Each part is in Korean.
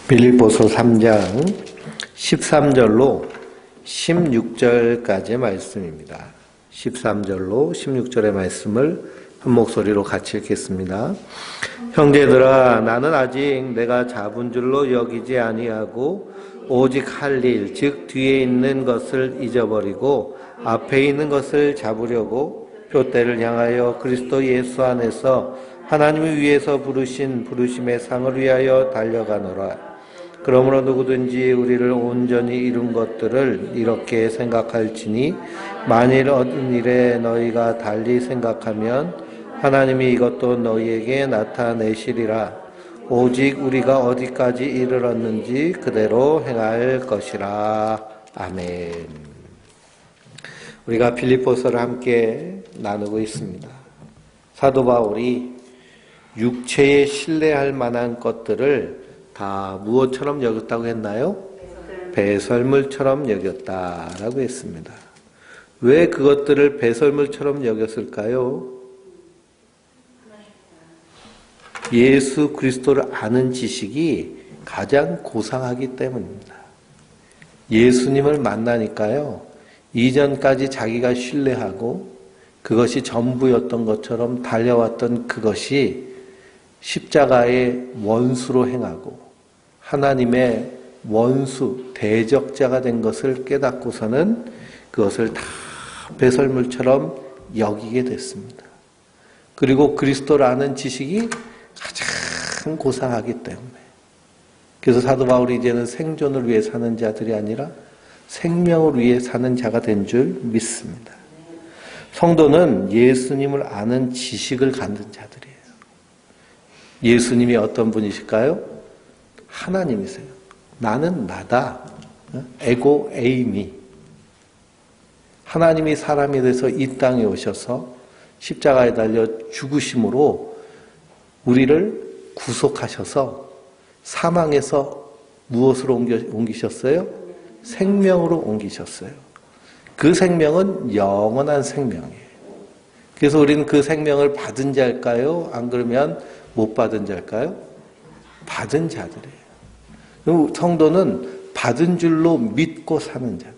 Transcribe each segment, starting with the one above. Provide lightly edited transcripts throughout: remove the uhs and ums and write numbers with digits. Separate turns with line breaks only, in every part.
빌립보서 3장 13절로 16절까지의 말씀입니다. 13절로 16절의 말씀을 한 목소리로 같이 읽겠습니다. 형제들아, 나는 아직 내가 잡은 줄로 여기지 아니하고 오직 할 일, 즉 뒤에 있는 것을 잊어버리고 앞에 있는 것을 잡으려고 표대를 향하여 그리스도 예수 안에서 하나님이 위에서 부르신 부르심의 상을 위하여 달려가노라. 그러므로 누구든지 우리를 온전히 이룬 것들을 이렇게 생각할지니 만일 얻은 일에 너희가 달리 생각하면 하나님이 이것도 너희에게 나타내시리라. 오직 우리가 어디까지 이르렀는지 그대로 행할 것이라. 아멘. 우리가 빌립보서를 함께 나누고 있습니다. 사도 바울이 육체에 신뢰할 만한 것들을 다 무엇처럼 여겼다고 했나요? 배설물처럼 여겼다라고 했습니다. 왜 그것들을 배설물처럼 여겼을까요? 예수 그리스도를 아는 지식이 가장 고상하기 때문입니다. 예수님을 만나니까요, 이전까지 자기가 신뢰하고 그것이 전부였던 것처럼 달려왔던 그것이 십자가의 원수로 행하고 하나님의 원수, 대적자가 된 것을 깨닫고서는 그것을 다 배설물처럼 여기게 됐습니다. 그리고 그리스도를 아는 지식이 가장 고상하기 때문에, 그래서 사도 바울이 이제는 생존을 위해 사는 자들이 아니라 생명을 위해 사는 자가 된 줄 믿습니다. 성도는 예수님을 아는 지식을 갖는 자들이에요. 예수님이 어떤 분이실까요? 하나님이세요. 나는 나다. 에고 에이미. 하나님이 사람이 돼서 이 땅에 오셔서 십자가에 달려 죽으심으로 우리를 구속하셔서 사망에서 무엇으로 옮기셨어요? 생명으로 옮기셨어요. 그 생명은 영원한 생명이에요. 그래서 우리는 그 생명을 받은 자일까요? 안 그러면 못 받은 자일까요? 받은 자들이에요. 성도는 받은 줄로 믿고 사는 자들.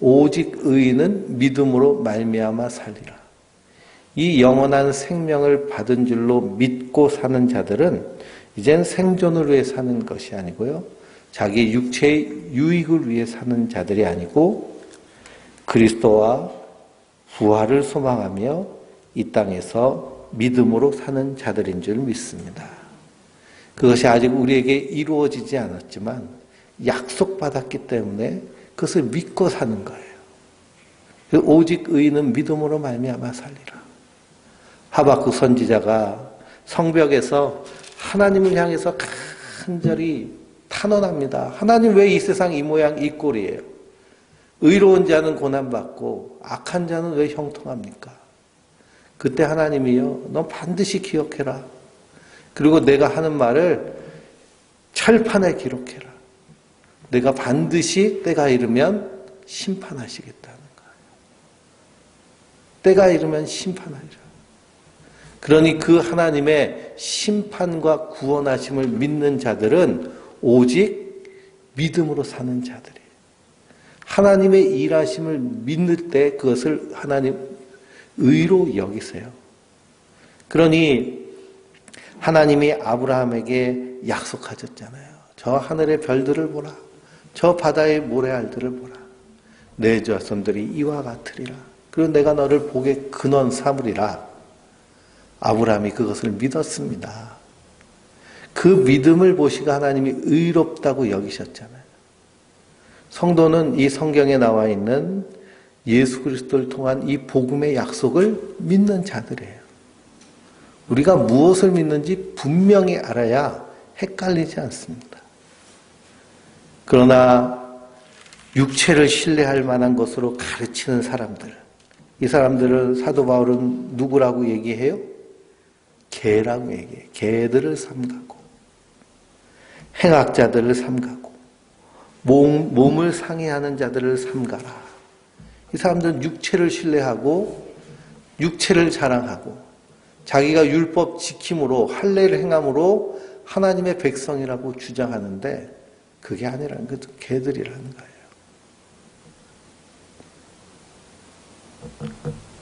오직 의인은 믿음으로 말미암아 살리라. 이 영원한 생명을 받은 줄로 믿고 사는 자들은 이젠 생존을 위해 사는 것이 아니고요, 자기 육체의 유익을 위해 사는 자들이 아니고 그리스도와 부활을 소망하며 이 땅에서 믿음으로 사는 자들인 줄 믿습니다. 그것이 아직 우리에게 이루어지지 않았지만 약속받았기 때문에 그것을 믿고 사는 거예요. 오직 의인은 믿음으로 말미암아 살리라. 하박국 선지자가 성벽에서 하나님을 향해서 간절히 탄원합니다. 하나님, 왜 이 세상 이 모양 이 꼴이에요? 의로운 자는 고난받고 악한 자는 왜 형통합니까? 그때 하나님이요, 너 반드시 기억해라. 그리고 내가 하는 말을 철판에 기록해라. 내가 반드시 때가 이르면 심판하시겠다는 거예요. 때가 이르면 심판하리라. 그러니 그 하나님의 심판과 구원하심을 믿는 자들은 오직 믿음으로 사는 자들이에요. 하나님의 일하심을 믿을 때 그것을 하나님 의로 여기세요. 그러니 하나님이 아브라함에게 약속하셨잖아요. 저 하늘의 별들을 보라. 저 바다의 모래알들을 보라. 내 자손들이 이와 같으리라. 그리고 내가 너를 복의 근원 삼으리라. 아브라함이 그것을 믿었습니다. 그 믿음을 보시고 하나님이 의롭다고 여기셨잖아요. 성도는 이 성경에 나와 있는 예수 그리스도를 통한 이 복음의 약속을 믿는 자들이에요. 우리가 무엇을 믿는지 분명히 알아야 헷갈리지 않습니다. 그러나 육체를 신뢰할 만한 것으로 가르치는 사람들, 이 사람들을 사도 바울은 누구라고 얘기해요? 개라고 얘기해요. 개들을 삼가고 행악자들을 삼가고 몸을 상해하는 자들을 삼가라. 이 사람들은 육체를 신뢰하고 육체를 자랑하고 자기가 율법 지킴으로 할례를 행함으로 하나님의 백성이라고 주장하는데 그게 아니라는 거죠. 개들이라는 거예요.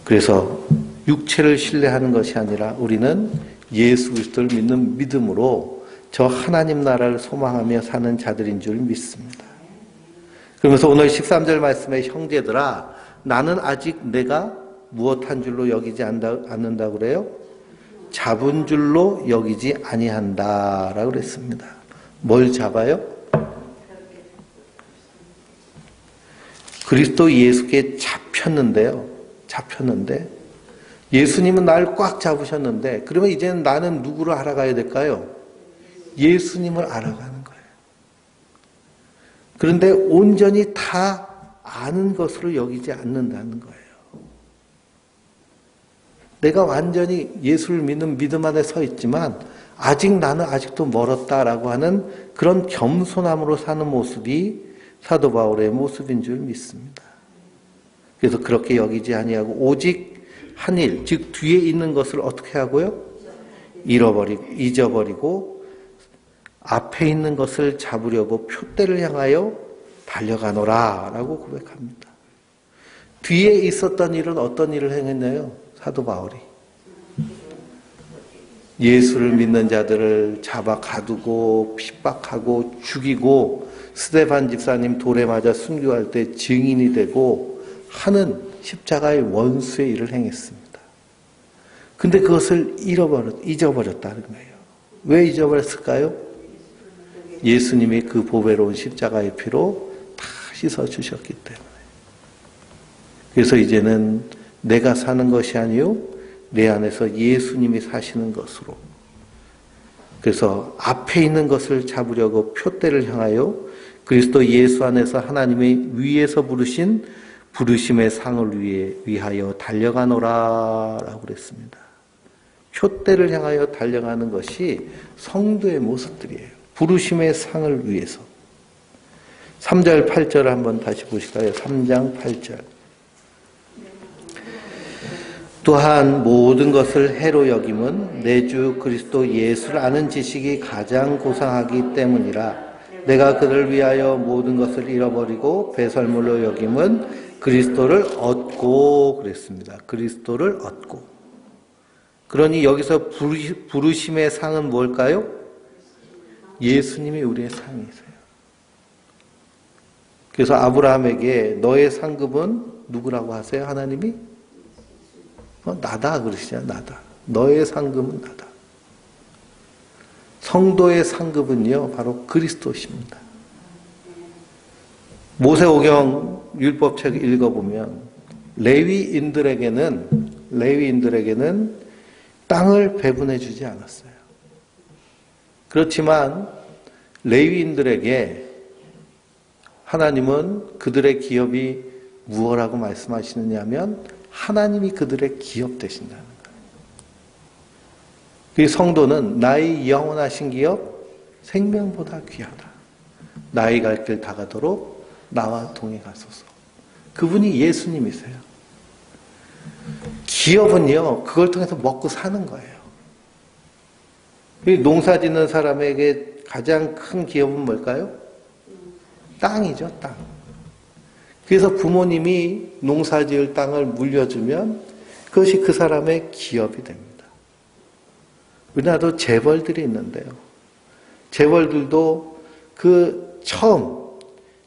그래서 육체를 신뢰하는 것이 아니라 우리는 예수 그리스도를 믿는 믿음으로 저 하나님 나라를 소망하며 사는 자들인 줄 믿습니다. 그러면서 오늘 13절 말씀에 형제들아 나는 아직 내가 무엇한 줄로 여기지 않는다 그래요? 잡은 줄로 여기지 아니한다라고 그랬습니다. 뭘 잡아요? 그리스도 예수께 잡혔는데 예수님은 나를 꽉 잡으셨는데 그러면 이제는 나는 누구를 알아가야 될까요? 예수님을 알아가는 거예요. 그런데 온전히 다 아는 것으로 여기지 않는다는 거예요. 내가 완전히 예수를 믿는 믿음 안에 서 있지만 나는 아직도 멀었다라고 하는 그런 겸손함으로 사는 모습이 사도 바울의 모습인 줄 믿습니다. 그래서 그렇게 여기지 아니하고 오직 한 일, 즉 뒤에 있는 것을 어떻게 하고요? 잊어버리고 앞에 있는 것을 잡으려고 표대를 향하여 달려가노라 라고 고백합니다. 뒤에 있었던 일은 어떤 일을 행했나요? 사도 바울이 예수를 믿는 자들을 잡아 가두고 핍박하고 죽이고 스데반 집사님 돌에 맞아 순교할 때 증인이 되고 하는 십자가의 원수의 일을 행했습니다. 근데 그것을 잊어버렸다는 거예요. 왜 잊어버렸을까요? 예수님이 그 보배로운 십자가의 피로 다 씻어주셨기 때문에. 그래서 이제는 내가 사는 것이 아니요 내 안에서 예수님이 사시는 것으로. 그래서 앞에 있는 것을 잡으려고 표대를 향하여 그리스도 예수 안에서 하나님의 위에서 부르신 부르심의 상을 위하여 달려가노라 라고 그랬습니다. 표대를 향하여 달려가는 것이 성도의 모습들이에요. 부르심의 상을 위해서. 3절 8절을 한번 다시 보실까요? 3장 8절. 또한 모든 것을 해로 여김은 내 주 그리스도 예수를 아는 지식이 가장 고상하기 때문이라. 내가 그를 위하여 모든 것을 잃어버리고 배설물로 여김은 그리스도를 얻고 그랬습니다. 그리스도를 얻고. 그러니 여기서 부르심의 상은 뭘까요? 예수님이 우리의 상이세요. 그래서 아브라함에게 너의 상급은 누구라고 하세요? 하나님이? 나다 그러시잖아요. 나다. 너의 상급은 나다. 성도의 상급은요 바로 그리스도십니다. 모세오경 율법책 읽어보면 레위인들에게는 땅을 배분해 주지 않았어요. 그렇지만 레위인들에게 하나님은 그들의 기업이 무엇라고 말씀하시느냐 하면 하나님이 그들의 기업 되신다는 거예요. 그 성도는 나의 영원하신 기업 생명보다 귀하다. 나의 갈 길 다가도록 나와 동행 가소서. 그분이 예수님이세요. 기업은요 그걸 통해서 먹고 사는 거예요. 농사 짓는 사람에게 가장 큰 기업은 뭘까요? 땅이죠, 땅. 그래서 부모님이 농사 지을 땅을 물려주면 그것이 그 사람의 기업이 됩니다. 우리나라도 재벌들이 있는데요. 재벌들도 그 처음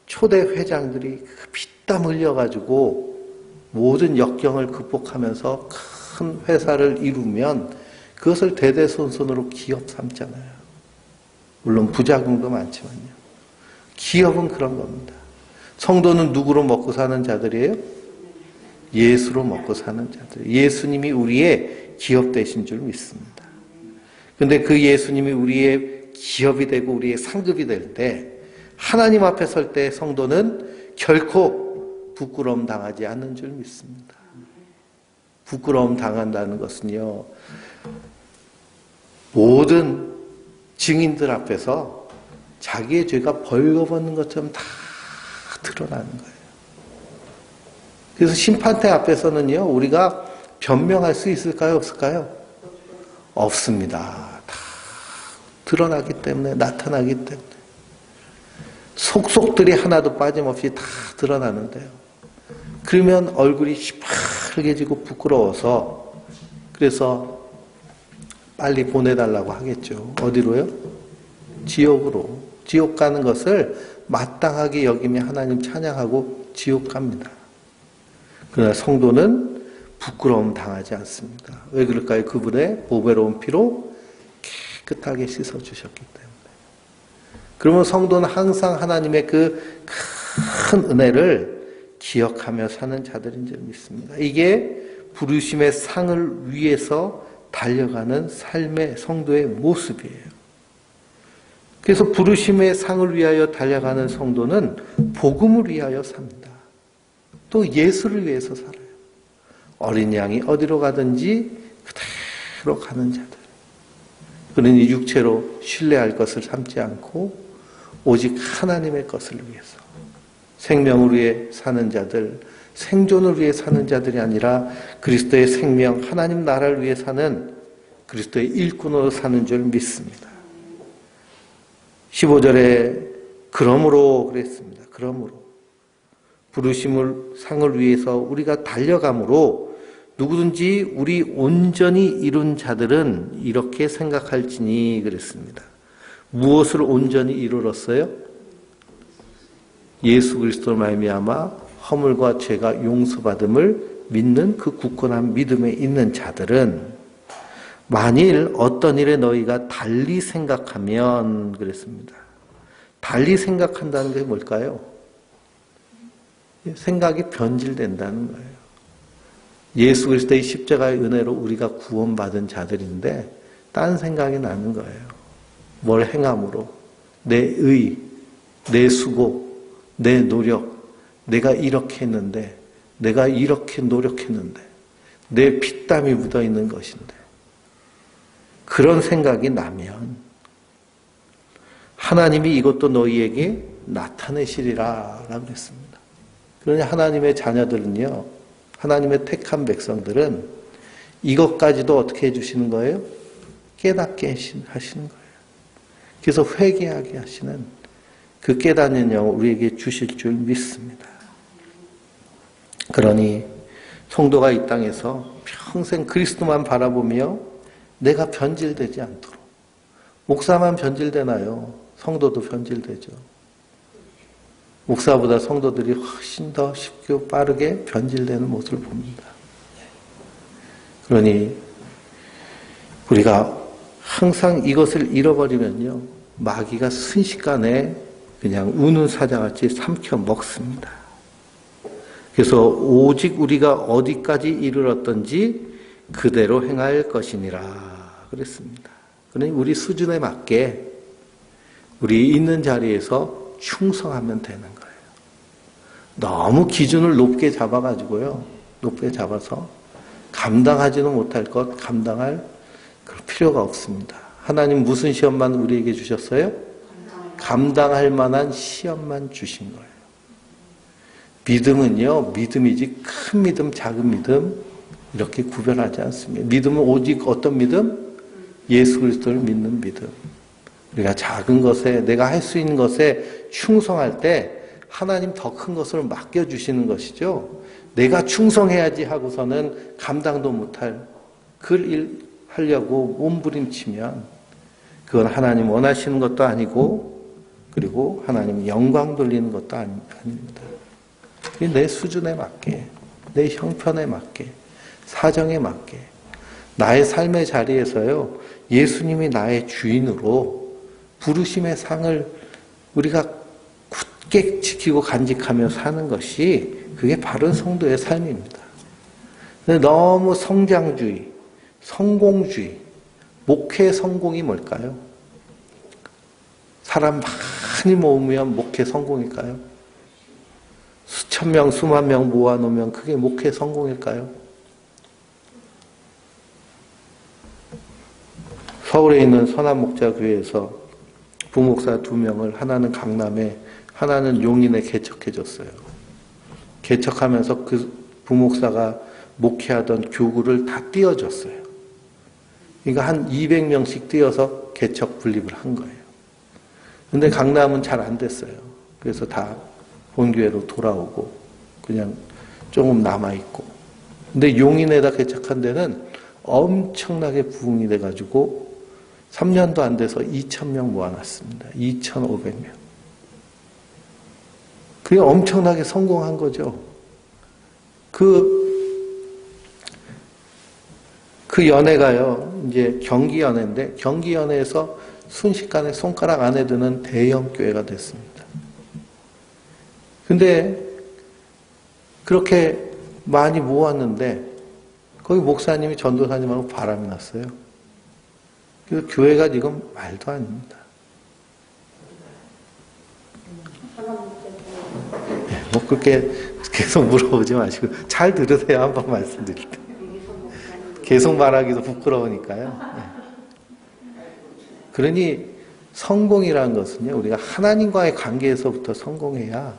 초대 회장들이 피땀 흘려가지고 모든 역경을 극복하면서 큰 회사를 이루면 그것을 대대손손으로 기업 삼잖아요. 물론 부작용도 많지만요. 기업은 그런 겁니다. 성도는 누구로 먹고 사는 자들이에요? 예수로 먹고 사는 자들. 예수님이 우리의 기업 되신 줄 믿습니다. 근데 그 예수님이 우리의 기업이 되고 우리의 상급이 될 때 하나님 앞에 설 때 성도는 결코 부끄러움 당하지 않는 줄 믿습니다. 부끄러움 당한다는 것은요. 모든 증인들 앞에서 자기의 죄가 벌거벗는 것처럼 다 드러나는 거예요. 그래서 심판대 앞에서는요, 우리가 변명할 수 있을까요? 없을까요? 없습니다. 다 드러나기 때문에, 나타나기 때문에. 속속들이 하나도 빠짐없이 다 드러나는데요. 그러면 얼굴이 시뻘개지고 부끄러워서 그래서 빨리 보내달라고 하겠죠. 어디로요? 지옥으로. 지옥 가는 것을 마땅하게 여기며 하나님 찬양하고 지옥 갑니다. 그러나 성도는 부끄러움 당하지 않습니다. 왜 그럴까요? 그분의 보배로운 피로 깨끗하게 씻어주셨기 때문에. 그러면 성도는 항상 하나님의 그 큰 은혜를 기억하며 사는 자들인 줄 믿습니다. 이게 부르심의 상을 위해서 달려가는 삶의 성도의 모습이에요. 그래서 부르심의 상을 위하여 달려가는 성도는 복음을 위하여 삽니다. 또 예수를 위해서 살아요. 어린 양이 어디로 가든지 그대로 가는 자들. 그러니 육체로 신뢰할 것을 삼지 않고 오직 하나님의 것을 위해서 생명을 위해 사는 자들, 생존을 위해 사는 자들이 아니라 그리스도의 생명, 하나님 나라를 위해 사는 그리스도의 일꾼으로 사는 줄 믿습니다. 15절에 그러므로 그랬습니다. 그러므로 부르심을 상을 위해서 우리가 달려가므로 누구든지 우리 온전히 이룬 자들은 이렇게 생각할지니 그랬습니다. 무엇을 온전히 이루었어요? 예수 그리스도로 말미암아 허물과 죄가 용서받음을 믿는 그 굳건한 믿음에 있는 자들은 만일 어떤 일에 너희가 달리 생각하면 그랬습니다. 달리 생각한다는 게 뭘까요? 생각이 변질된다는 거예요. 예수 그리스도의 십자가의 은혜로 우리가 구원받은 자들인데 딴 생각이 나는 거예요. 뭘 행함으로 내 의, 내 수고, 내 노력, 내가 이렇게 했는데, 내가 이렇게 노력했는데, 내 피땀이 묻어있는 것인데 그런 생각이 나면 하나님이 이것도 너희에게 나타내시리라 라고 했습니다. 그러니 하나님의 자녀들은요, 하나님의 택한 백성들은 이것까지도 어떻게 해주시는 거예요? 깨닫게 하시는 거예요. 그래서 회개하게 하시는 그 깨닫는 영을 우리에게 주실 줄 믿습니다. 그러니 성도가 이 땅에서 평생 그리스도만 바라보며 내가 변질되지 않도록. 목사만 변질되나요? 성도도 변질되죠. 목사보다 성도들이 훨씬 더 쉽고 빠르게 변질되는 모습을 봅니다. 그러니 우리가 항상 이것을 잃어버리면요, 마귀가 순식간에 그냥 우는 사자같이 삼켜 먹습니다. 그래서 오직 우리가 어디까지 이르렀던지 그대로 행할 것이니라 그랬습니다. 그러니 우리 수준에 맞게 우리 있는 자리에서 충성하면 되는 거예요. 너무 기준을 높게 잡아가지고요, 높게 잡아서 감당하지는 못할 것 감당할 그럴 필요가 없습니다. 하나님 무슨 시험만 우리에게 주셨어요? 감당할 만한 시험만 주신 거예요. 믿음은요, 믿음이지 큰 믿음, 작은 믿음 이렇게 구별하지 않습니다. 믿음은 오직 어떤 믿음? 예수 그리스도를 믿는 믿음. 우리가 작은 것에, 내가 할 수 있는 것에 충성할 때 하나님 더 큰 것을 맡겨주시는 것이죠. 내가 충성해야지 하고서는 감당도 못할 그 일 하려고 몸부림치면 그건 하나님 원하시는 것도 아니고, 그리고 하나님 영광 돌리는 것도 아닙니다. 내 수준에 맞게, 내 형편에 맞게, 사정에 맞게, 나의 삶의 자리에서요, 예수님이 나의 주인으로 부르심의 상을 우리가 굳게 지키고 간직하며 사는 것이 그게 바른 성도의 삶입니다. 너무 성장주의, 성공주의, 목회 성공이 뭘까요? 사람 많이 모으면 목회 성공일까요? 수천 명, 수만 명 모아놓으면 그게 목회 성공일까요? 서울에 있는 선한목자교회에서 부목사 2명을 하나는 강남에, 하나는 용인에 개척해줬어요. 개척하면서 그 부목사가 목회하던 교구를 다 띄워줬어요. 그러니까 한 200명씩 뛰어서 개척 분립을 한 거예요. 근데 강남은 잘 안 됐어요. 그래서 다 본교회로 돌아오고 그냥 조금 남아있고. 근데 용인에다 개척한 데는 엄청나게 부흥이 돼가지고 3년도 안 돼서 2,000명 모아놨습니다. 2,500명. 그게 엄청나게 성공한 거죠. 그 연회가요, 이제 경기연회인데, 경기연회에서 순식간에 손가락 안에 드는 대형 교회가 됐습니다. 근데, 그렇게 많이 모았는데, 거기 목사님이 전도사님하고 바람이 났어요. 그래서 교회가 지금 말도 아닙니다. 뭐 그렇게 계속 물어보지 마시고 잘 들으세요. 한번 말씀드릴 때. 계속 말하기도 부끄러우니까요. 그러니 성공이라는 것은요, 우리가 하나님과의 관계에서부터 성공해야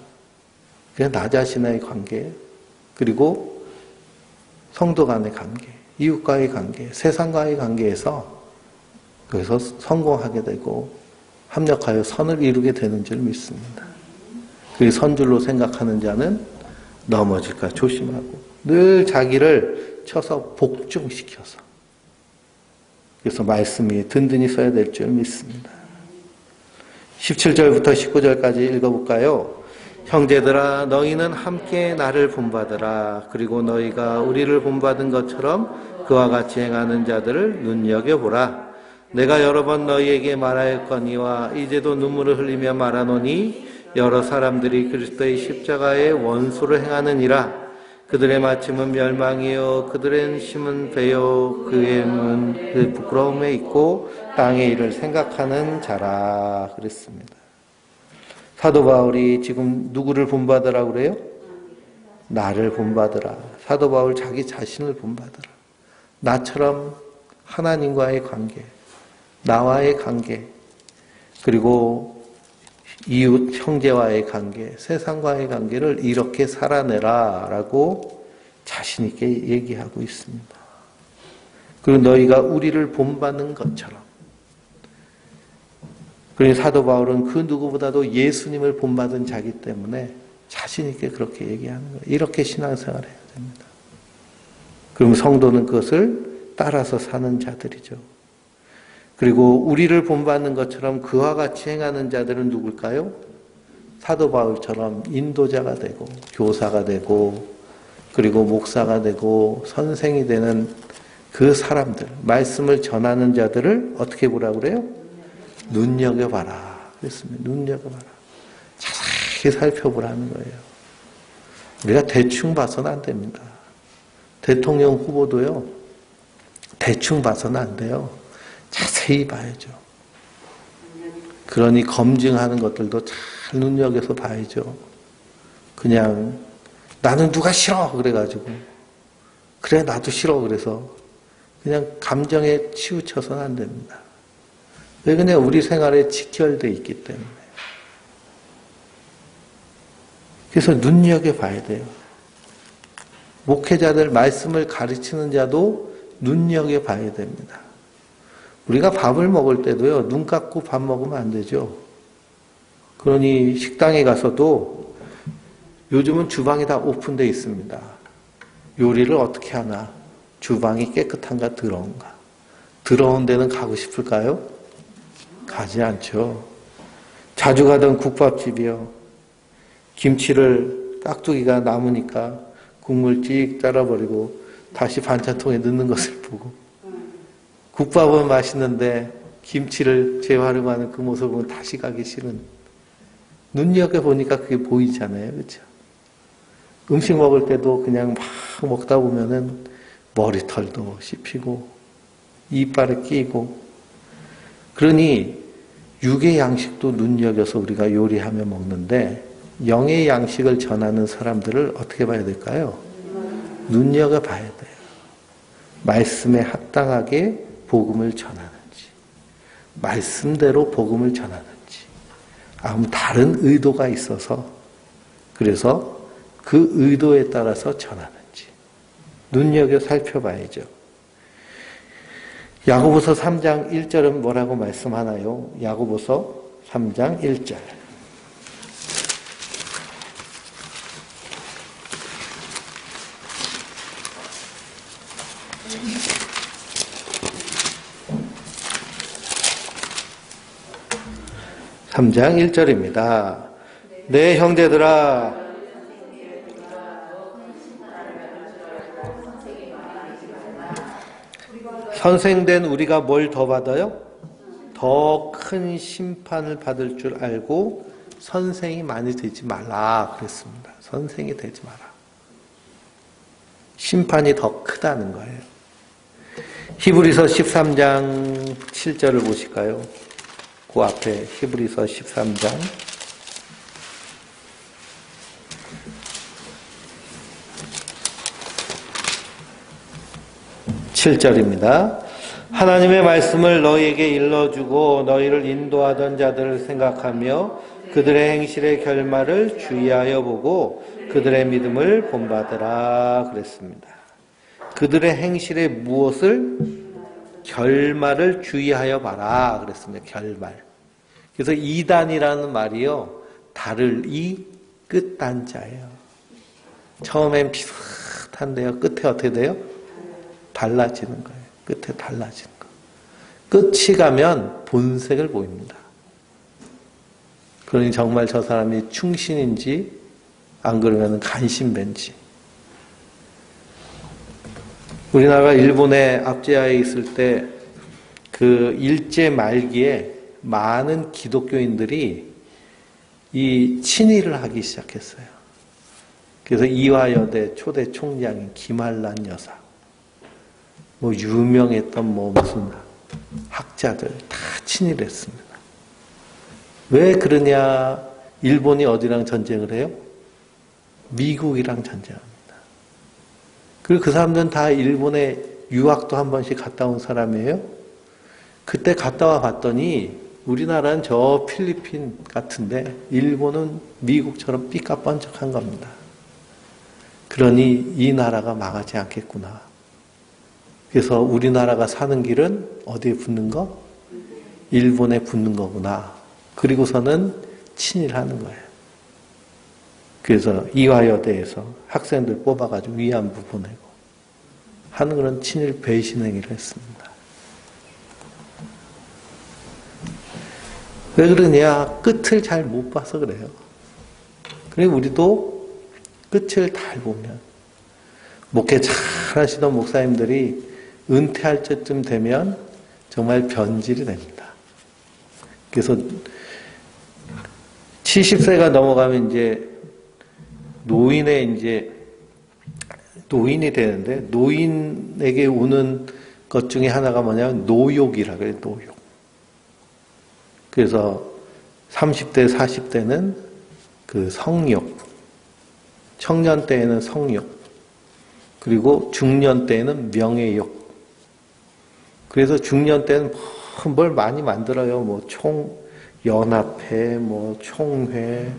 그냥 나 자신의 관계, 그리고 성도 간의 관계, 이웃과의 관계, 세상과의 관계에서 그래서 성공하게 되고 합력하여 선을 이루게 되는 줄 믿습니다. 그게 선줄로 생각하는 자는 넘어질까 조심하고 늘 자기를 쳐서 복종시켜서 그래서 말씀이 든든히 써야 될 줄 믿습니다. 17절부터 19절까지 읽어볼까요? 형제들아 너희는 함께 나를 본받으라. 그리고 너희가 우리를 본받은 것처럼 그와 같이 행하는 자들을 눈여겨보라. 내가 여러 번 너희에게 말하였거니와 이제도 눈물을 흘리며 말하노니 여러 사람들이 그리스도의 십자가의 원수를 행하느니라. 그들의 마침은 멸망이요 그들의 심은 배요 그의 힘은 그 부끄러움에 있고 땅의 일을 생각하는 자라. 그랬습니다. 사도 바울이 지금 누구를 본받으라고 그래요? 나를 본받으라. 사도 바울 자기 자신을 본받으라. 나처럼 하나님과의 관계, 나와의 관계, 그리고 이웃 형제와의 관계, 세상과의 관계를 이렇게 살아내라 라고 자신 있게 얘기하고 있습니다. 그리고 너희가 우리를 본받는 것처럼. 그러니 사도 바울은 그 누구보다도 예수님을 본받은 자기 때문에 자신 있게 그렇게 얘기하는 거예요. 이렇게 신앙생활을 해야 됩니다. 그럼 성도는 그것을 따라서 사는 자들이죠. 그리고 우리를 본받는 것처럼 그와 같이 행하는 자들은 누굴까요? 사도 바울처럼 인도자가 되고 교사가 되고 그리고 목사가 되고 선생이 되는 그 사람들, 말씀을 전하는 자들을 어떻게 보라고 그래요? 눈여겨봐라. 그랬습니다. 눈여겨봐라. 자세히 살펴보라는 거예요. 우리가 대충 봐서는 안 됩니다. 대통령 후보도요, 대충 봐서는 안 돼요. 자세히 봐야죠. 그러니 검증하는 것들도 잘 눈여겨서 봐야죠. 그냥 나는 누가 싫어 그래가지고 그래 나도 싫어 그래서 그냥 감정에 치우쳐서는 안 됩니다. 왜 그냥 우리 생활에 직결되어 있기 때문에. 그래서 눈여겨봐야 돼요. 목회자들 말씀을 가르치는 자도 눈여겨봐야 됩니다. 우리가 밥을 먹을 때도요, 눈 감고 밥 먹으면 안 되죠. 그러니 식당에 가서도 요즘은 주방이 다 오픈되어 있습니다. 요리를 어떻게 하나? 주방이 깨끗한가 더러운가? 더러운 데는 가고 싶을까요? 가지 않죠. 자주 가던 국밥집이요. 김치를 깍두기가 남으니까 국물 찍 따라버리고 다시 반찬통에 넣는 것을 보고 국밥은 맛있는데 김치를 재활용하는 그 모습을 보면 다시 가기 싫은. 눈여겨보니까 그게 보이잖아요. 그렇죠? 음식 먹을 때도 그냥 막 먹다 보면은 머리털도 씹히고 이빨에 끼고 그러니 육의 양식도 눈여겨서 우리가 요리하며 먹는데 영의 양식을 전하는 사람들을 어떻게 봐야 될까요? 눈여겨봐야 돼요. 말씀에 합당하게 복음을 전하는지 말씀대로 복음을 전하는지 아무 다른 의도가 있어서 그래서 그 의도에 따라서 전하는지 눈여겨 살펴봐야죠. 야고보서 3장 1절은 뭐라고 말씀하나요? 야고보서 3장 1절. (3장 1절입니다) 내 형제들아, 선생된 우리가 뭘 더 받아요? 더 큰 심판을 받을 줄 알고 선생이 많이 되지 말라 그랬습니다. 선생이 되지 마라. 심판이 더 크다는 거예요. 히브리서 13장 7절을 보실까요? 그 앞에 히브리서 13장 7절입니다. 하나님의 말씀을 너희에게 일러주고 너희를 인도하던 자들을 생각하며 그들의 행실의 결말을 주의하여 보고 그들의 믿음을 본받으라 그랬습니다. 그들의 행실의 무엇을? 결말을 주의하여 봐라 그랬습니다. 결말. 그래서 이단이라는 말이요, 달을 이 끝단자예요. 처음엔 비슷한데요, 끝에 어떻게 돼요? 달라지는 거예요. 끝에 달라지는 거. 끝이 가면 본색을 보입니다. 그러니 정말 저 사람이 충신인지 안 그러면 간신배인지. 우리나라가 일본에 압제하에 있을 때 그 일제 말기에 많은 기독교인들이 이 친일을 하기 시작했어요. 그래서 이화여대 초대 총장인 김한란 여사, 뭐 유명했던 뭐 무슨 학자들 다 친일했습니다. 왜 그러냐? 일본이 어디랑 전쟁을 해요? 미국이랑 전쟁합니다. 그리고 그 사람들은 다 일본에 유학도 한 번씩 갔다 온 사람이에요. 그때 갔다 와 봤더니 우리나라는 저 필리핀 같은데 일본은 미국처럼 삐까뻔쩍한 겁니다. 그러니 이 나라가 망하지 않겠구나. 그래서 우리나라가 사는 길은 어디에 붙는 거? 일본에 붙는 거구나. 그리고서는 친일하는 거예요. 그래서 이화여대에서 학생들 뽑아가지고 위안부 보내고 하는 그런 친일 배신 행위를 했습니다. 왜 그러냐? 끝을 잘 못 봐서 그래요. 그리고 우리도 끝을 잘 보면, 목회 잘 하시던 목사님들이 은퇴할 때쯤 되면 정말 변질이 됩니다. 그래서 70세가 넘어가면 이제 노인이 되는데, 노인에게 오는 것 중에 하나가 뭐냐면 노욕이라 그래요. 노욕. 그래서 30대, 40대는 그 성욕, 청년 때에는 성욕, 그리고 중년 때에는 명예욕. 그래서 중년 때는 뭘 많이 만들어요. 뭐 연합회, 뭐 총회,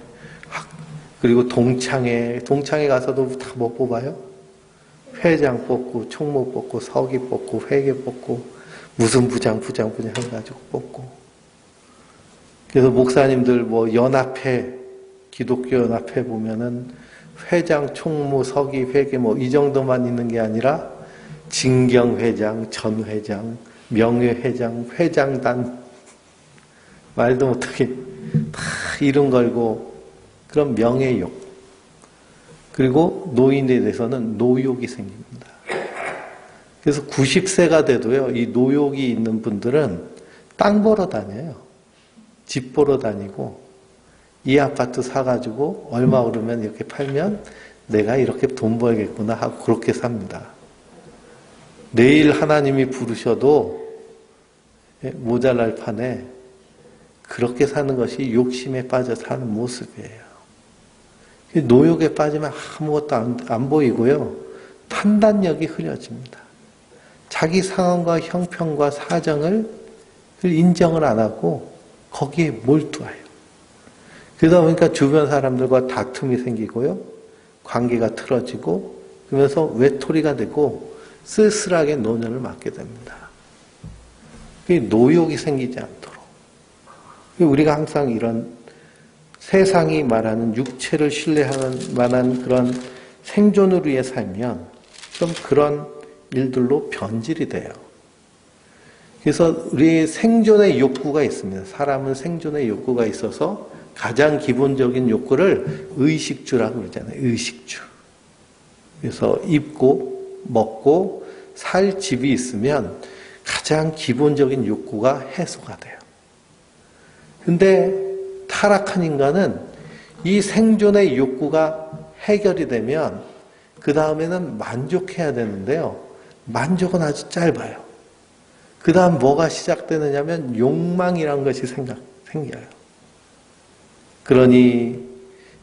그리고 동창회 가서도 다 뭐 뽑아요? 회장 뽑고, 총무 뽑고, 서기 뽑고, 회계 뽑고, 무슨 부장 해가지고 뽑고. 그래서 목사님들 뭐 연합회, 기독교 연합회 보면은 회장, 총무, 서기, 회계 뭐 이 정도만 있는 게 아니라 진경회장, 전회장, 명예회장, 회장단, 말도 못하게 다 이름 걸고 그런 명예욕. 그리고 노인에 대해서는 노욕이 생깁니다. 그래서 90세가 돼도요, 이 노욕이 있는 분들은 땅 보러 다녀요. 집 보러 다니고, 이 아파트 사가지고 얼마 오르면 이렇게 팔면 내가 이렇게 돈 벌겠구나 하고 그렇게 삽니다. 내일 하나님이 부르셔도 모자랄 판에 그렇게 사는 것이 욕심에 빠져 사는 모습이에요. 노욕에 빠지면 아무것도 안 보이고요. 판단력이 흐려집니다. 자기 상황과 형편과 사정을 인정을 안 하고 거기에 몰두해요. 그러다 보니까 주변 사람들과 다툼이 생기고요. 관계가 틀어지고 그러면서 외톨이가 되고 쓸쓸하게 노년을 맞게 됩니다. 노욕이 생기지 않도록. 우리가 항상 이런 세상이 말하는 육체를 신뢰하는 만한 그런 생존을 위해 살면 좀 그런 일들로 변질이 돼요. 그래서 우리 생존의 욕구가 있습니다. 사람은 생존의 욕구가 있어서 가장 기본적인 욕구를 의식주라고 그러잖아요. 의식주. 그래서 입고 먹고 살 집이 있으면 가장 기본적인 욕구가 해소가 돼요. 근데 타락한 인간은 이 생존의 욕구가 해결이 되면 그 다음에는 만족해야 되는데요. 만족은 아주 짧아요. 그 다음 뭐가 시작되느냐면 욕망이란 것이 생겨요. 그러니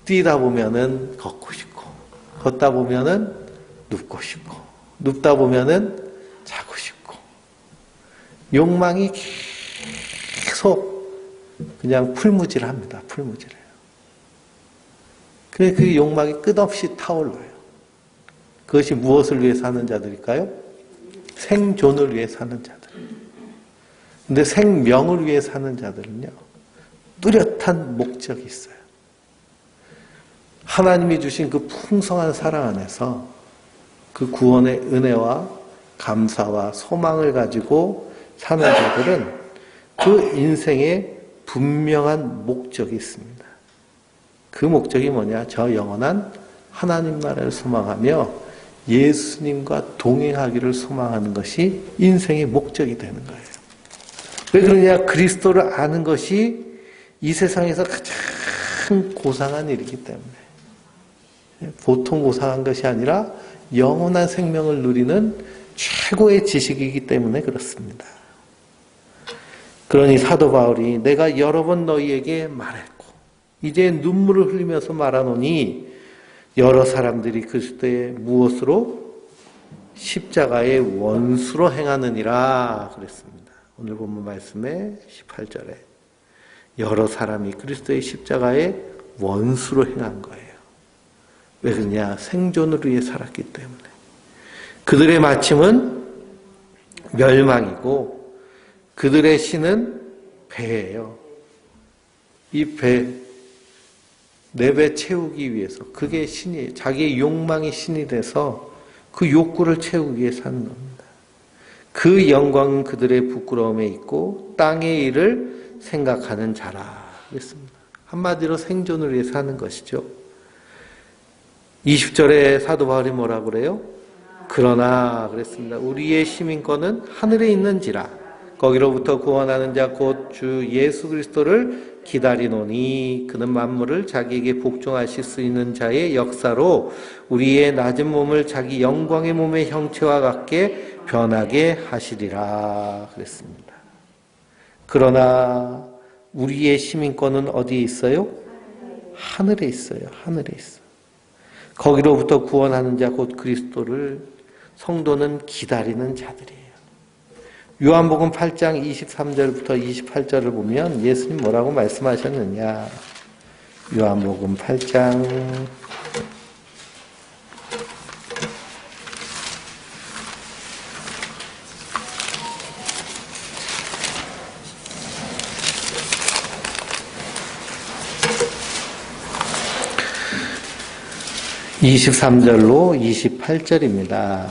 뛰다 보면은 걷고 싶고, 걷다 보면은 눕고 싶고, 눕다 보면은 자고 싶고, 욕망이 계속 그냥 풀무질합니다. 풀무질해요. 그 욕망이 끝없이 타올라요. 그것이 무엇을 위해 사는 자들일까요? 생존을 위해 사는 자들. 근데 생명을 위해 사는 자들은요, 뚜렷한 목적이 있어요. 하나님이 주신 그 풍성한 사랑 안에서 그 구원의 은혜와 감사와 소망을 가지고 사는 자들은 그 인생에 분명한 목적이 있습니다. 그 목적이 뭐냐? 저 영원한 하나님 나라를 소망하며 예수님과 동행하기를 소망하는 것이 인생의 목적이 되는 거예요. 왜 그러냐? 그리스도를 아는 것이 이 세상에서 가장 고상한 일이기 때문에, 보통 고상한 것이 아니라 영원한 생명을 누리는 최고의 지식이기 때문에 그렇습니다. 그러니 사도 바울이 내가 여러 번 너희에게 말했고 이제 눈물을 흘리면서 말하노니 여러 사람들이 그리스도의 무엇으로? 십자가의 원수로 행하느니라 그랬습니다. 오늘 본문 말씀에 18절에 여러 사람이 그리스도의 십자가의 원수로 행한 거예요. 왜 그러냐? 생존을 위해 살았기 때문에. 그들의 마침은 멸망이고 그들의 신은 배예요. 이 배, 내 배 채우기 위해서, 그게 신이에요. 자기의 욕망이 신이 돼서 그 욕구를 채우기 위해 사는 겁니다. 그 영광은 그들의 부끄러움에 있고 땅의 일을 생각하는 자라 그랬습니다. 한마디로 생존을 위해 사는 것이죠. 20절에 사도 바울이 뭐라고 그래요? 그러나 그랬습니다. 우리의 시민권은 하늘에 있는지라 거기로부터 구원하는 자 곧 주 예수 그리스도를 기다리노니 그는 만물을 자기에게 복종하실 수 있는 자의 역사로 우리의 낮은 몸을 자기 영광의 몸의 형체와 같게 변하게 하시리라 그랬습니다. 그러나 우리의 시민권은 어디에 있어요? 하늘에 있어요. 하늘에 있어요. 거기로부터 구원하는 자 곧 그리스도를 성도는 기다리는 자들이에요. 요한복음 8장 23절부터 28절을 보면 예수님 뭐라고 말씀하셨느냐? 요한복음 8장 23절로 28절입니다.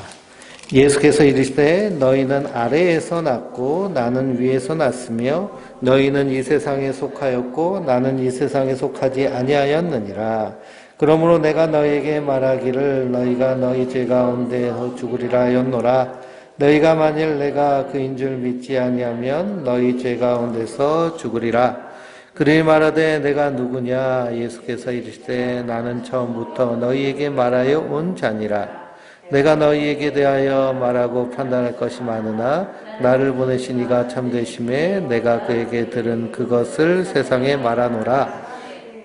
예수께서 이르시되 너희는 아래에서 났고 나는 위에서 났으며 너희는 이 세상에 속하였고 나는 이 세상에 속하지 아니하였느니라. 그러므로 내가 너희에게 말하기를 너희가 너희 죄 가운데 죽으리라 하였노라. 너희가 만일 내가 그인 줄 믿지 아니하면 너희 죄 가운데서 죽으리라. 그를 말하되 내가 누구냐? 예수께서 이르시되 나는 처음부터 너희에게 말하여 온 자니라. 내가 너희에게 대하여 말하고 판단할 것이 많으나 나를 보내신 이가 참되심에 내가 그에게 들은 그것을 세상에 말하노라.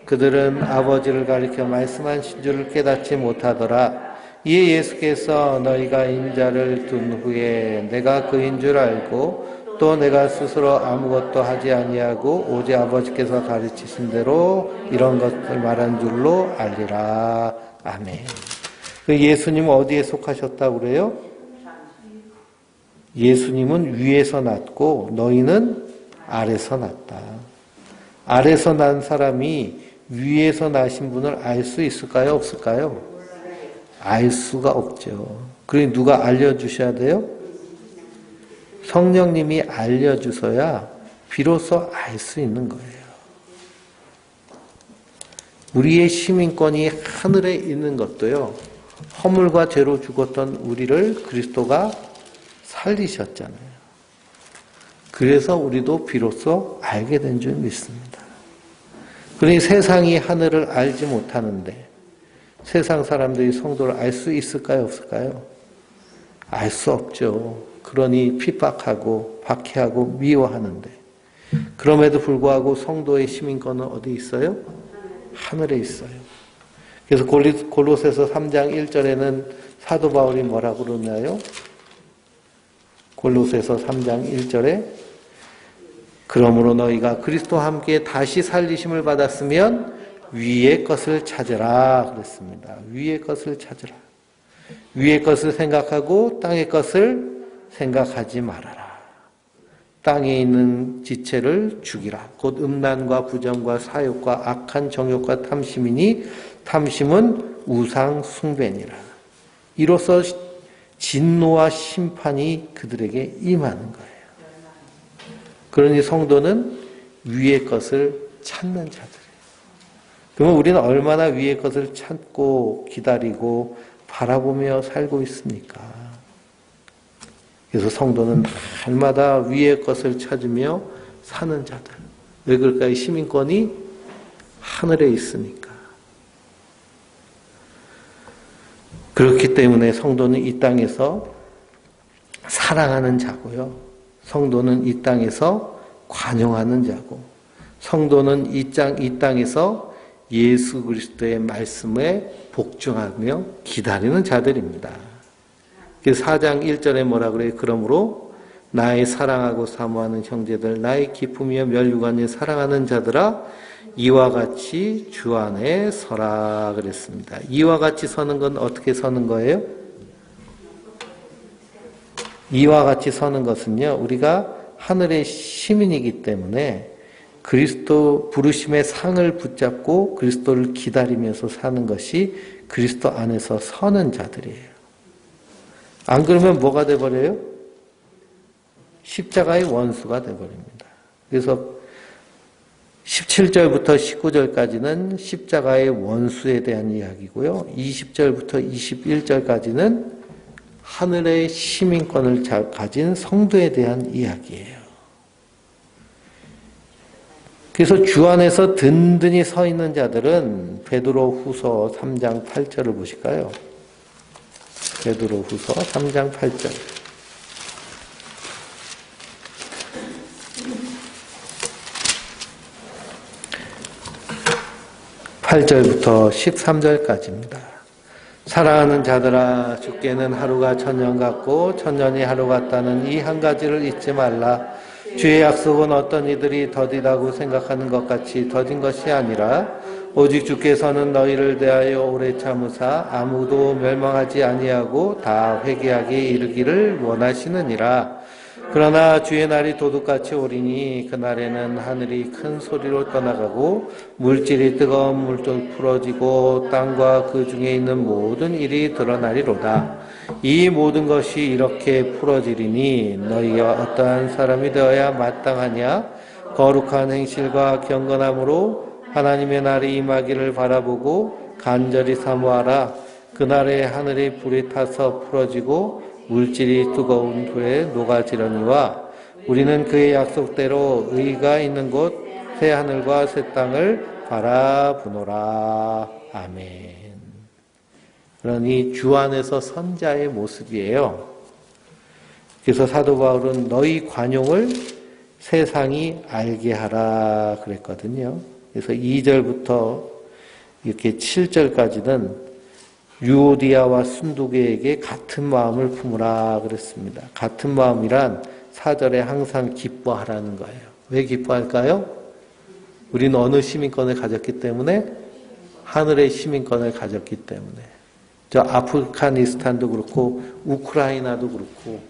그들은 아버지를 가리켜 말씀하신 줄을 깨닫지 못하더라. 이에 예수께서 너희가 인자를 둔 후에 내가 그인 줄 알고 또 내가 스스로 아무것도 하지 아니하고 오직 아버지께서 가르치신 대로 이런 것을 말한 줄로 알리라. 아멘. 예수님은 어디에 속하셨다고 그래요? 예수님은 위에서 났고 너희는 아래서 났다. 아래서 난 사람이 위에서 나신 분을 알 수 있을까요? 없을까요? 알 수가 없죠. 그러니 누가 알려주셔야 돼요? 성령님이 알려주셔야 비로소 알 수 있는 거예요. 우리의 시민권이 하늘에 있는 것도요, 허물과 죄로 죽었던 우리를 그리스도가 살리셨잖아요. 그래서 우리도 비로소 알게 된 줄 믿습니다. 그러니 세상이 하늘을 알지 못하는데 세상 사람들이 성도를 알 수 있을까요? 없을까요? 알 수 없죠. 그러니 핍박하고 박해하고 미워하는데 그럼에도 불구하고 성도의 시민권은 어디 있어요? 하늘에 있어요. 그래서 골로새서 3장 1절에는 사도 바울이 뭐라고 그러나요? 골로새서 3장 1절에 그러므로 너희가 그리스도와 함께 다시 살리심을 받았으면 위의 것을 찾으라 그랬습니다. 위의 것을 찾으라. 위의 것을 생각하고 땅의 것을 생각하지 말아라. 땅에 있는 지체를 죽이라. 곧 음란과 부정과 사욕과 악한 정욕과 탐심이니 탐심은 우상 숭배니라. 이로써 진노와 심판이 그들에게 임하는 거예요. 그러니 성도는 위의 것을 찾는 자들이에요. 그러면 우리는 얼마나 위의 것을 찾고 기다리고 바라보며 살고 있습니까? 그래서 성도는 날마다 위의 것을 찾으며 사는 자들. 왜 그럴까요? 시민권이 하늘에 있으니까. 그렇기 때문에 성도는 이 땅에서 사랑하는 자고요. 성도는 이 땅에서 관용하는 자고, 성도는 이 땅에서 예수 그리스도의 말씀에 복종하며 기다리는 자들입니다. 그래서 4장 1절에 뭐라 그래요? 그러므로 나의 사랑하고 사모하는 형제들, 나의 기쁨이여 멸류관이 사랑하는 자들아, 이와 같이 주 안에 서라 그랬습니다. 이와 같이 서는 건 어떻게 서는 거예요? 이와 같이 서는 것은요, 우리가 하늘의 시민이기 때문에 그리스도 부르심의 상을 붙잡고 그리스도를 기다리면서 사는 것이 그리스도 안에서 서는 자들이에요. 안 그러면 뭐가 돼버려요? 십자가의 원수가 돼버립니다. 그래서 17절부터 19절까지는 십자가의 원수에 대한 이야기고요. 20절부터 21절까지는 하늘의 시민권을 가진 성도에 대한 이야기예요. 그래서 주 안에서 든든히 서 있는 자들은 베드로 후서 3장 8절을 보실까요? 베드로 후서 3장 8절. 8절부터 13절까지입니다. 사랑하는 자들아, 주께는 하루가 천년 같고 천년이 하루 같다는 이 한 가지를 잊지 말라. 주의 약속은 어떤 이들이 더디다고 생각하는 것 같이 더딘 것이 아니라 오직 주께서는 너희를 대하여 오래 참으사 아무도 멸망하지 아니하고 다 회개하게 이르기를 원하시느니라. 그러나 주의 날이 도둑같이 오리니 그날에는 하늘이 큰 소리로 떠나가고 물질이 뜨거운 물도 풀어지고 땅과 그 중에 있는 모든 일이 드러나리로다. 이 모든 것이 이렇게 풀어지리니 너희가 어떠한 사람이 되어야 마땅하냐? 거룩한 행실과 경건함으로 하나님의 날이 임하기를 바라보고 간절히 사모하라. 그날에 하늘이 불이 타서 풀어지고 물질이 뜨거운 후에 녹아지려니와 우리는 그의 약속대로 의가 있는 곳 새 하늘과 새 땅을 바라보노라. 아멘. 그러니 주 안에서 선자의 모습이에요. 그래서 사도 바울은 너희 관용을 세상이 알게 하라 그랬거든요. 그래서 2절부터 이렇게 7절까지는 유오디아와 순두계에게 같은 마음을 품으라 그랬습니다. 같은 마음이란 4절에 항상 기뻐하라는 거예요. 왜 기뻐할까요? 우리는 어느 시민권을 가졌기 때문에? 하늘의 시민권을 가졌기 때문에. 저 아프가니스탄도 그렇고 우크라이나도 그렇고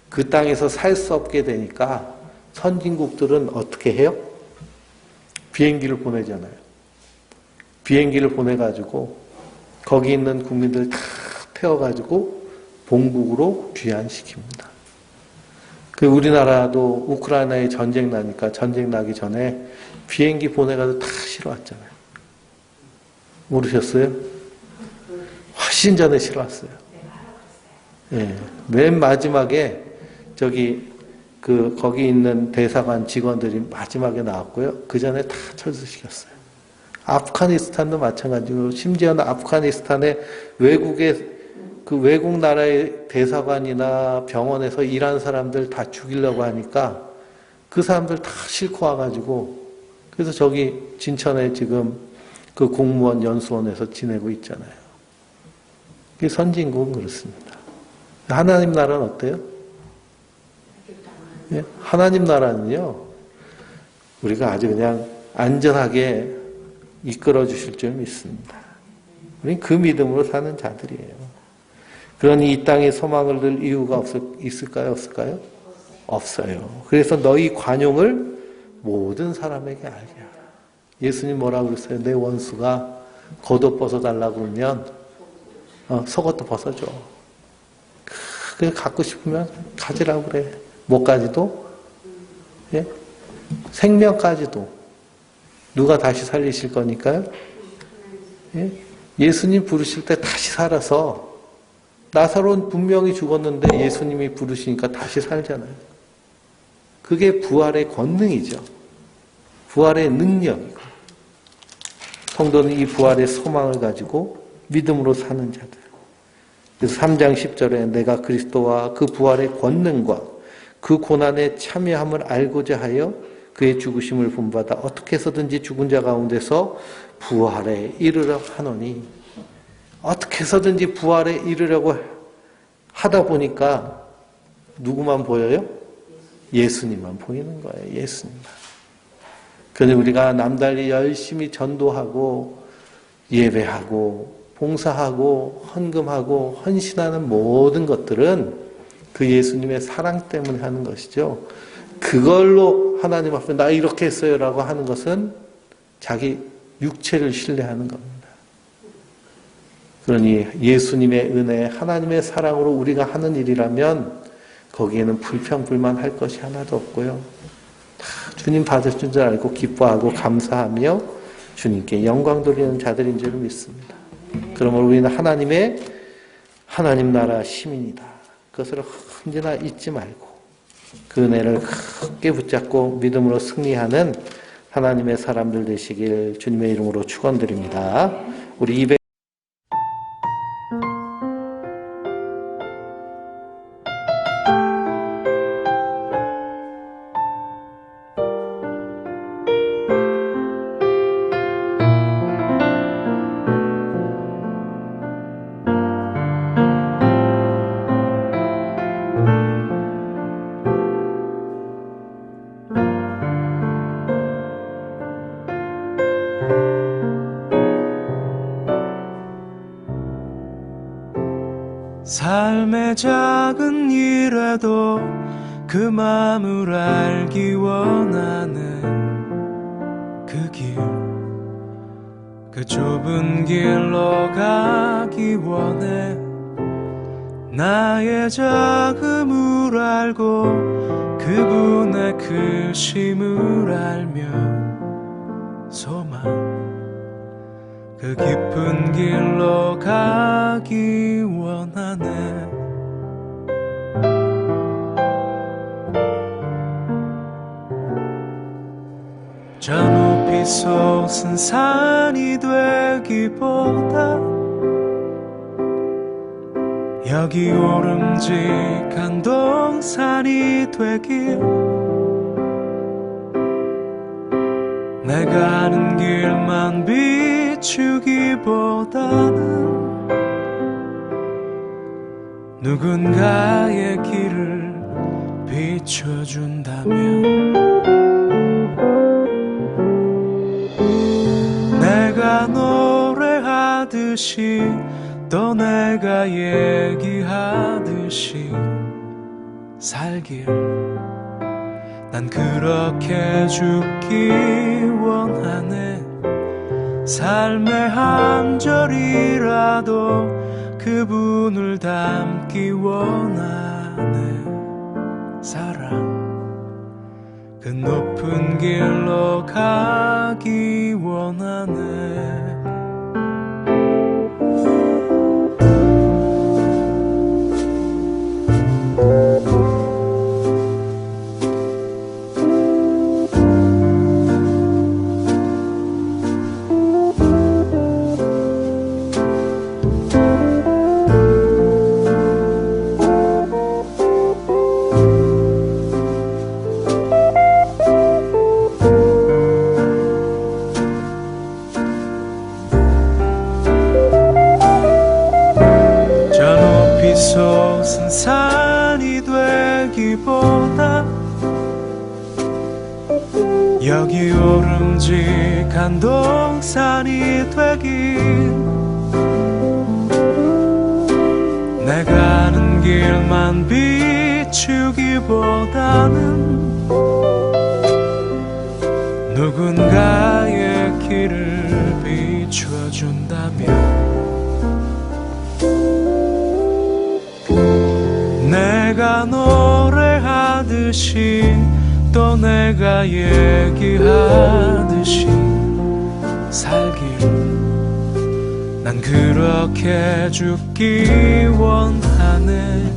그 땅에서 살 수 없게 되니까 선진국들은 어떻게 해요? 비행기를 보내잖아요. 비행기를 보내가지고 거기 있는 국민들 다 태워가지고 본국으로 귀환시킵니다. 그 우리나라도 우크라이나에 전쟁 나니까 전쟁 나기 전에 비행기 보내가지고 다 실어왔잖아요. 모르셨어요? 훨씬 전에 실어왔어요. 예, 맨 마지막에 거기 있는 대사관 직원들이 마지막에 나왔고요. 그 전에 다 철수시켰어요. 아프가니스탄도 마찬가지로, 심지어는 아프가니스탄의 외국 나라의 대사관이나 병원에서 일하는 사람들 다 죽이려고 하니까 그 사람들 다 싣고 와가지고, 그래서 저기 진천에 지금 그 공무원 연수원에서 지내고 있잖아요. 그게 선진국은 그렇습니다. 하나님 나라는 어때요? 예? 하나님 나라는요, 우리가 아주 그냥 안전하게 이끌어 주실 줄 믿습니다. 우리는 그 믿음으로 사는 자들이에요. 그러니 이 땅에 소망을 들 이유가 있을까요? 없을까요? 없어요. 그래서 너희 관용을 모든 사람에게 알게 하라. 예수님 뭐라고 그랬어요? 내 원수가 겉옷 벗어달라고 그러면 속옷도 벗어줘. 그래, 갖고 싶으면 가지라고 그래. 뭐까지도? 예? 생명까지도. 누가 다시 살리실 거니까요? 예? 예수님 부르실 때 다시 살아서, 나사로는 분명히 죽었는데 예수님이 부르시니까 다시 살잖아요. 그게 부활의 권능이죠. 부활의 능력이고. 성도는 이 부활의 소망을 가지고 믿음으로 사는 자들. 그래서 3장 10절에 내가 그리스도와 그 부활의 권능과 그 고난에 참여함을 알고자 하여 그의 죽으심을 본받아 어떻게 해서든지 죽은 자 가운데서 부활에 이르려 하노니, 어떻게 해서든지 부활에 이르려고 하다 보니까 누구만 보여요? 예수님만 보이는 거예요. 예수님만. 그런데 우리가 남달리 열심히 전도하고 예배하고 봉사하고 헌금하고 헌신하는 모든 것들은 그 예수님의 사랑 때문에 하는 것이죠. 그걸로 하나님 앞에 나 이렇게 했어요 라고 하는 것은 자기 육체를 신뢰하는 겁니다. 그러니 예수님의 은혜, 하나님의 사랑으로 우리가 하는 일이라면 거기에는 불평불만할 것이 하나도 없고요. 다 주님 받으신 줄 알고 기뻐하고 감사하며 주님께 영광 돌리는 자들인 줄 믿습니다. 그러므로 우리는 하나님 나라 시민이다. 그것을 언제나 잊지 말고 그 은혜를 크게 붙잡고 믿음으로 승리하는 하나님의 사람들 되시길 주님의 이름으로 축원드립니다. 우리
삶의 작은 일에도 그 마음을 알기 원하는 그 길, 그 좁은 길로 가기 원해. 나의 작음을 알고 그분의 크심을 알며 소망, 그 깊은 길로 가기 원하네. 저 높이 솟은 산이 되기보다 여기 오름직한 동산이 되길, 내가 아는 길만 비추기보다는 누군가의 길을 비춰준다면, 내가 노래하듯이 또 내가 얘기하듯이 살길 난 그렇게 죽기 원하네. 삶의 한 절이라도 그분을 닮기 원하네. 사랑 그 높은 길로 가기 원하네. 솟은 산이 되기보다 여기 오름직한 동산이 되긴 내가 가는 길만 비추기보다는 누군가의 길을 비춰준다면 내가 노래하듯이 또 내가 얘기하듯이 살길 난 그렇게 죽기 원하네.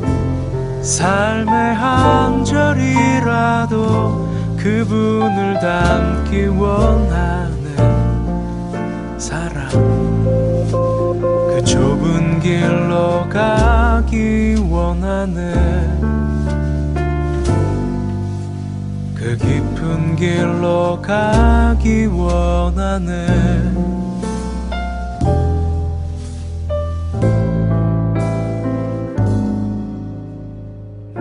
삶의 한 절이라도 그분을 닮기 원하네. 사랑 그 좁은 길로 가기 원하네. 그 깊은 길로 가기 원하네.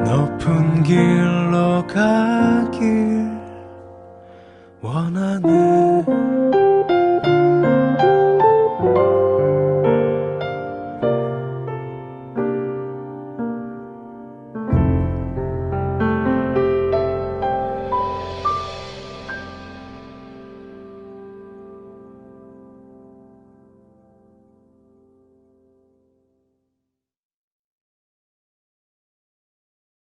높은 길로 가기